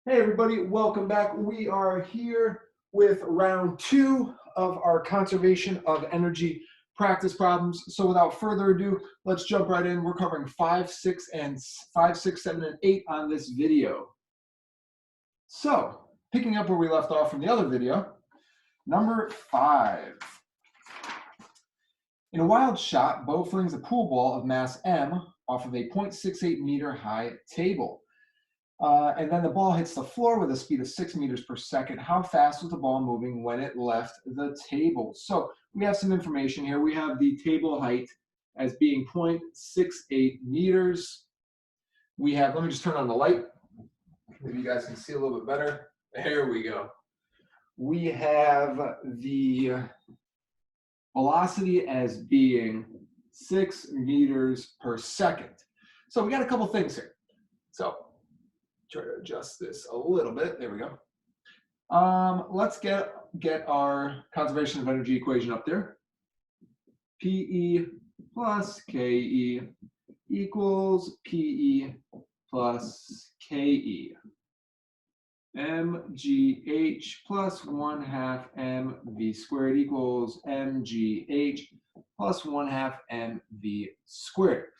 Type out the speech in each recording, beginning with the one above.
Hey everybody, welcome back. We are here with round 2 of our conservation of energy practice problems. So without further ado, let's jump right in. We're covering 5, 6, 7, and 8 on this video. So picking up where we left off from the other video, number 5. In a wild shot, Bo flings a pool ball of mass M off of a 0.68 meter high table. And then the ball hits the floor with a speed of 6 meters per second. How fast was the ball moving when it left the table? So we have some information here. We have the table height as being 0.68 meters. We have, let me just turn on the light. Maybe you guys can see a little bit better. There we go. We have the velocity as being 6 meters per second. So we got a couple things here. So try to adjust this a little bit. There we go. Let's get our conservation of energy equation up there. PE plus KE equals PE plus KE. MGH plus 1/2 mv squared equals MGH plus 1/2 mv squared.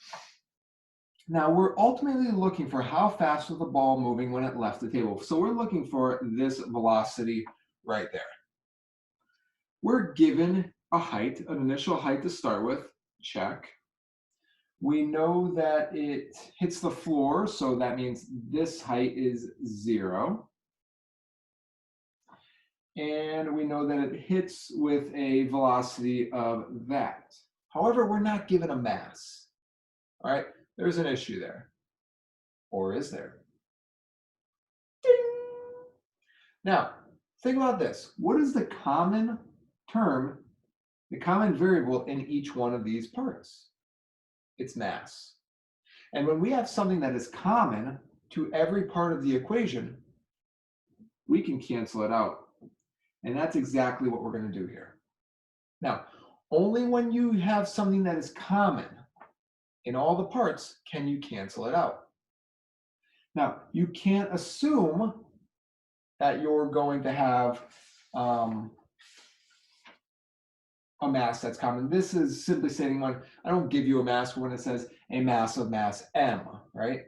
Now we're ultimately looking for how fast was the ball moving when it left the table. So we're looking for this velocity right there. We're given a height, an initial height to start with, check. We know that it hits the floor, so that means this height is 0. And we know that it hits with a velocity of that. However, we're not given a mass, all right? There's an issue there. Or is there? Ding! Now, think about this. What is the common term, the common variable in each one of these parts? It's mass. And when we have something that is common to every part of the equation, we can cancel it out. And that's exactly what we're going to do here. Now, only when you have something that is common in all the parts can you cancel it out. Now, you can't assume that you're going to have a mass that's common. This is simply stating when I don't give you a mass when it says a mass of mass M, right?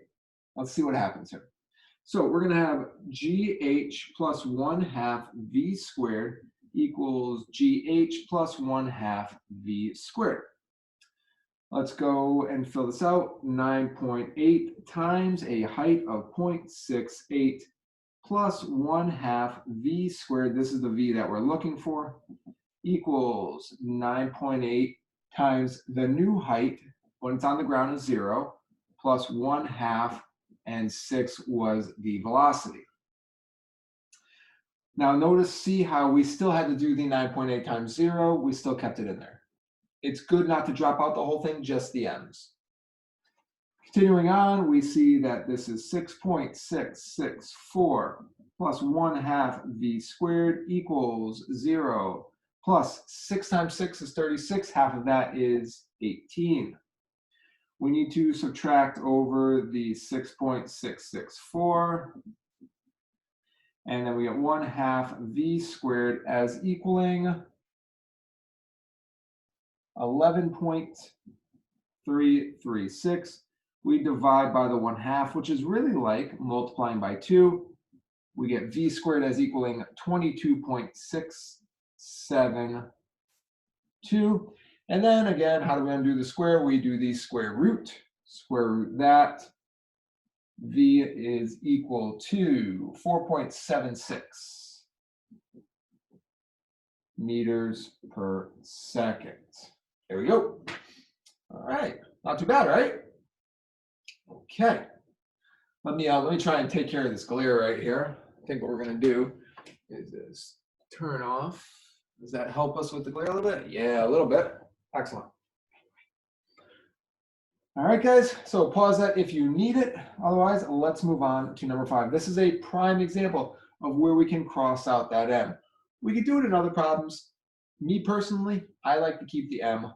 Let's see what happens here. So we're going to have GH plus 1/2 V squared equals GH plus 1/2 V squared. Let's go and fill this out. 9.8 times a height of 0.68 plus 1/2 V squared, this is the V that we're looking for, equals 9.8 times the new height, when it's on the ground is 0, plus 1/2, and 6 was the velocity. Now notice, see how we still had to do the 9.8 times 0, we still kept it in there. It's good not to drop out the whole thing, just the m's. Continuing on, we see that this is 6.664 plus 1/2 V squared equals 0, plus 6 times 6 is 36, half of that is 18. We need to subtract over the 6.664, and then we get 1/2 V squared as equaling 11.336. We divide by the 1/2, which is really like multiplying by 2. We get V squared as equaling 22.672. And then again, how do we undo the square? We do the square root that. V is equal to 4.76 meters per second. There we go. All right, not too bad, right? Okay. Let me try and take care of this glare right here. I think what we're going to do is this turn off. Does that help us with the glare a little bit? Yeah, a little bit. Excellent. All right, guys, so pause that if you need it. Otherwise, let's move on to number 5. This is a prime example of where we can cross out that M. We could do it in other problems. Me personally, I like to keep the M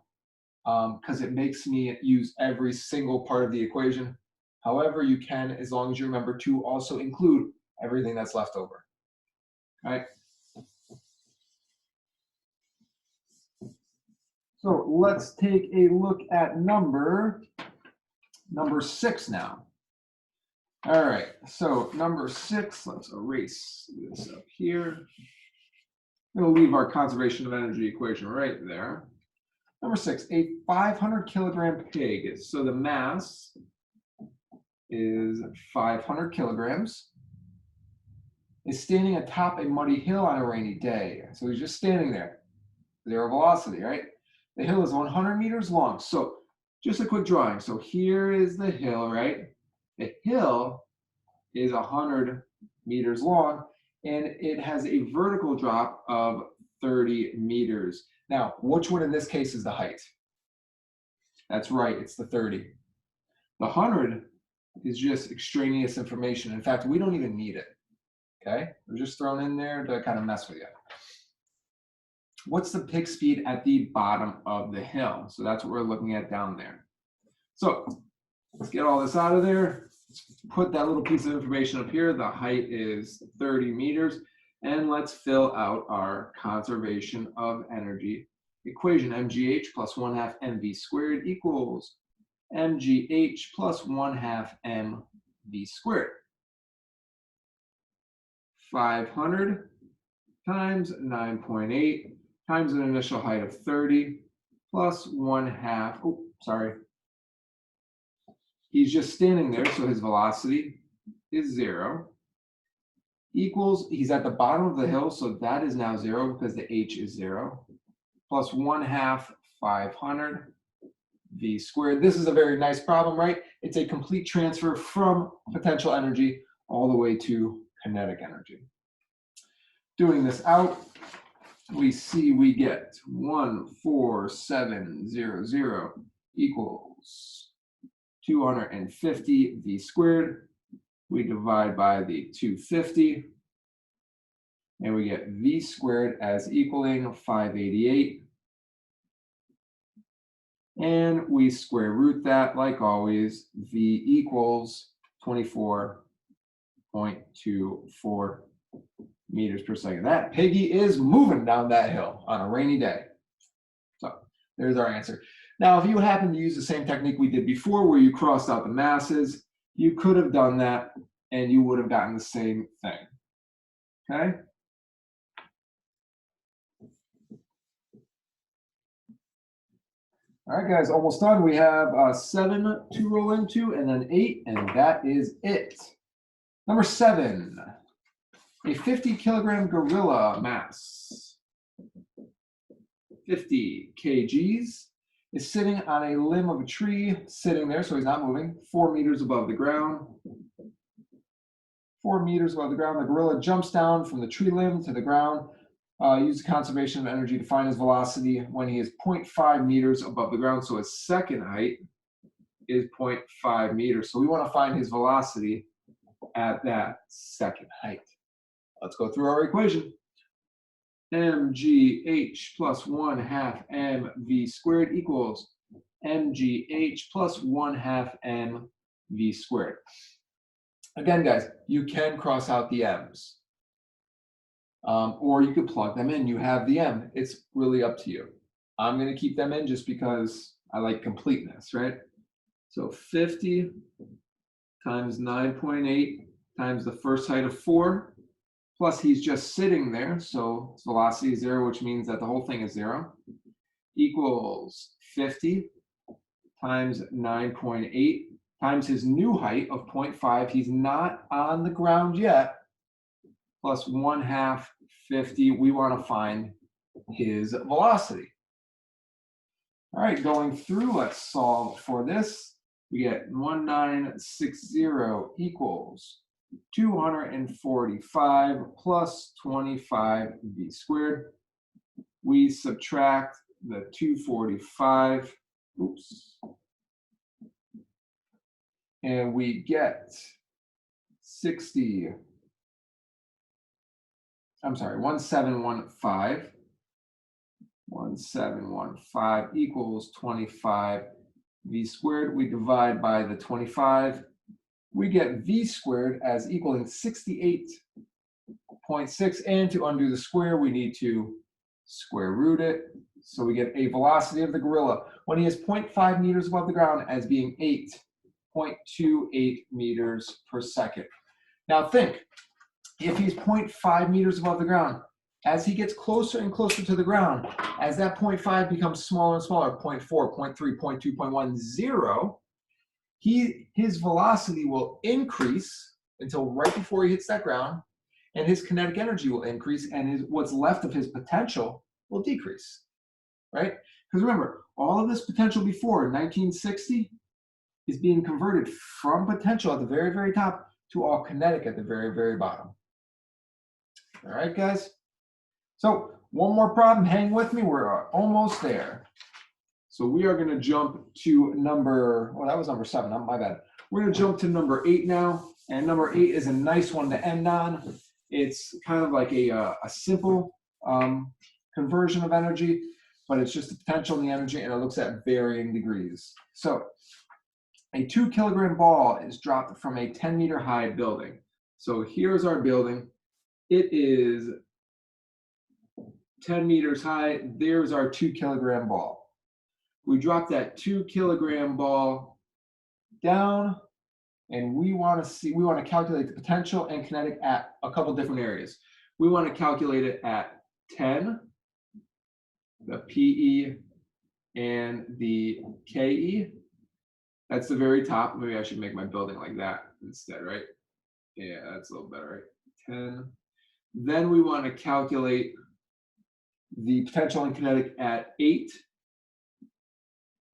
because it makes me use every single part of the equation. However, you can, as long as you remember to also include everything that's left over. All right. So let's take a look at number 6 now. All right, so number 6, let's erase this up here. We'll leave our conservation of energy equation right there. Number 6, a 500 kilogram pig. So the mass is 500 kilograms. Is standing atop a muddy hill on a rainy day. So he's just standing there, 0 velocity, right? The hill is 100 meters long. So just a quick drawing. So here is the hill, right? The hill is 100 meters long, and it has a vertical drop of 30 meters. Now, which one in this case is the height? That's right, it's the 30. The 100 is just extraneous information. In fact, we don't even need it, okay? We're just thrown in there to kind of mess with you. What's the pig speed at the bottom of the hill? So that's what we're looking at down there. So let's get all this out of there. Let's put that little piece of information up here. The height is 30 meters. And let's fill out our conservation of energy equation. MGH plus 1/2 mv squared equals MGH plus 1/2 mv squared. 500 times 9.8 times an initial height of 30 plus 1/2, oh, sorry. He's just standing there, so his velocity is 0. Equals, he's at the bottom of the hill, so that is now 0 because the h is 0. Plus 1/2 500 v squared. This is a very nice problem, right? It's a complete transfer from potential energy all the way to kinetic energy. Doing this out, we see we get 14700 equals 250 v squared. We divide by the 250, and we get v squared as equaling 588. And we square root that, like always. V equals 24.24 meters per second. That piggy is moving down that hill on a rainy day. So there's our answer. Now, if you happen to use the same technique we did before, where you crossed out the masses, you could have done that and you would have gotten the same thing. Okay? All right, guys, almost done. We have 7 to roll into and then 8, and that is it. Number 7, a 50 kilogram gorilla mass, 50 kgs, is sitting on a limb of a tree, sitting there, so he's not moving, 4 meters above the ground. 4 meters above the ground, the gorilla jumps down from the tree limb to the ground. Use the conservation of energy to find his velocity when he is 0.5 meters above the ground. So his second height is 0.5 meters. So we want to find his velocity at that second height. Let's go through our equation. MGH plus 1/2 mv squared equals MGH plus 1/2 mv squared. Again, guys, you can cross out the m's. Or you could plug them in. You have the m. It's really up to you. I'm going to keep them in just because I like completeness, right? So 50 times 9.8 times the first height of 4, plus he's just sitting there, so his velocity is 0, which means that the whole thing is 0, equals 50 times 9.8 times his new height of 0.5. He's not on the ground yet, plus 1/2 50. We want to find his velocity. All right, going through, let's solve for this. We get 1960 equals 245 plus 25 v squared. We subtract the 245, oops, and we get 1715. 1715 equals 25 v squared. We divide by the 25, we get v squared as equaling 68.6. And to undo the square, we need to square root it. So we get a velocity of the gorilla when he is 0.5 meters above the ground as being 8.28 meters per second. Now think, if he's 0.5 meters above the ground, as he gets closer and closer to the ground, as that 0.5 becomes smaller and smaller, 0.4, 0.3, 0.2, 0.1, 0, his velocity will increase until right before he hits that ground, and his kinetic energy will increase, and what's left of his potential will decrease, right? Because remember, all of this potential before 1960 is being converted from potential at the very, very top to all kinetic at the very, very bottom. All right, guys? So one more problem, hang with me, we're almost there. So we are gonna jump to number, that was number 7, my bad. We're gonna jump to number 8 now, and number 8 is a nice one to end on. It's kind of like a simple conversion of energy, but it's just the potential and the energy, and it looks at varying degrees. So a 2 kilogram ball is dropped from a 10 meter high building. So here's our building. It is 10 meters high. There's our 2 kilogram ball. We drop that 2 kilogram ball down, and we want to calculate the potential and kinetic at a couple different areas. We want to calculate it at 10, the PE, and the KE. That's the very top. Maybe I should make my building like that instead, right? Yeah, that's a little better, right? 10. Then we want to calculate the potential and kinetic at 8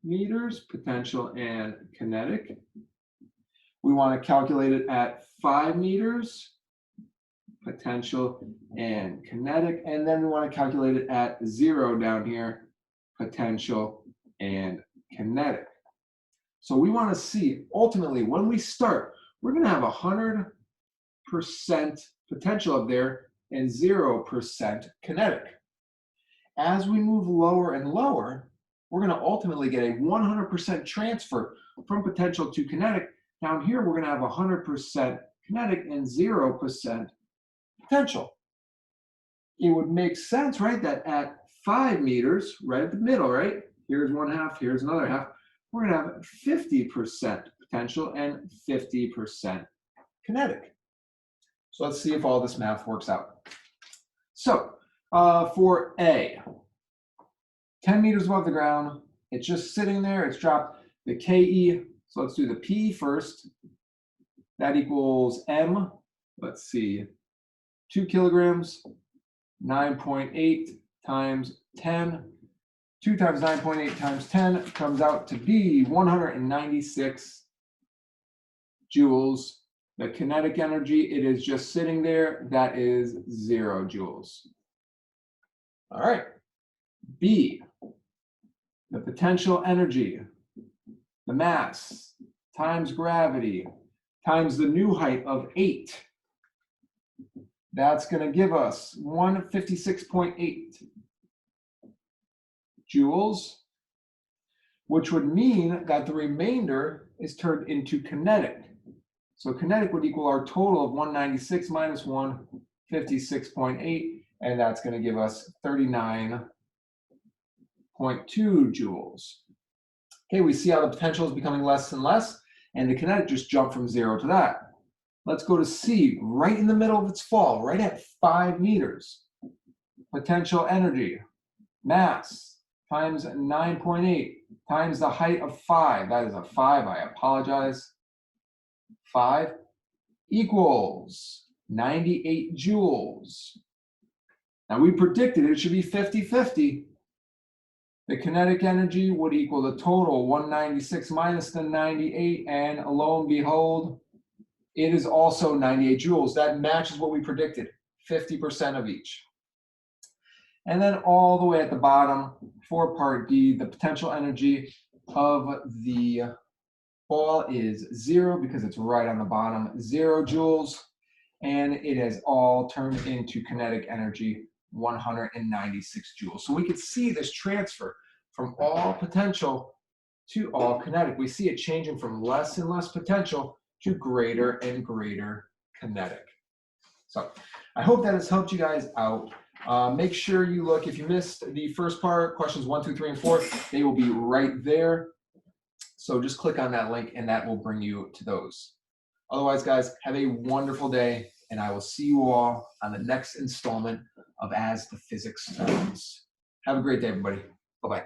meters, potential and kinetic. We want to calculate it at 5 meters, potential and kinetic. And then we want to calculate it at 0 down here, potential and kinetic. So we want to see, ultimately, when we start, we're going to have 100% potential up there and 0% kinetic. As we move lower and lower, we're going to ultimately get a 100% transfer from potential to kinetic. Down here, we're going to have 100% kinetic and 0% potential. It would make sense, right, that at 5 meters, right at the middle, right, here's one half, here's another half, we're going to have 50% potential and 50% kinetic. So let's see if all this math works out. So for A, 10 meters above the ground, it's just sitting there, it's dropped the KE. So let's do the P first. That equals M, let's see, 2 kilograms, 9.8 times 10. 2 times 9.8 times 10 comes out to be 196 joules. The kinetic energy, it is just sitting there, that is 0 joules. All right, B, the potential energy, the mass times gravity times the new height of 8. That's going to give us 156.8 joules, which would mean that the remainder is turned into kinetic. So kinetic would equal our total of 196 minus 156.8, and that's going to give us 39.2 joules. Okay, we see how the potential is becoming less and less, and the kinetic just jumped from 0 to that. Let's go to C, right in the middle of its fall, right at 5 meters. Potential energy, mass, times 9.8 times the height of 5. That is a 5, I apologize. 5 equals 98 joules. Now we predicted it should be 50-50. The kinetic energy would equal the total 196 minus the 98, and lo and behold, it is also 98 joules. That matches what we predicted, 50% of each. And then all the way at the bottom, for part D, the potential energy of the ball is 0 because it's right on the bottom, 0 joules. And it has all turned into kinetic energy, 196 joules. So we could see this transfer from all potential to all kinetic. We see it changing from less and less potential to greater and greater kinetic. So I hope that has helped you guys out. Make sure you look, if you missed the first part, questions 1, 2, 3, and 4, they will be right there. So just click on that link and that will bring you to those. Otherwise, guys, have a wonderful day, and I will see you all on the next installment of As the Physics Turns. Have a great day, everybody. Bye-bye.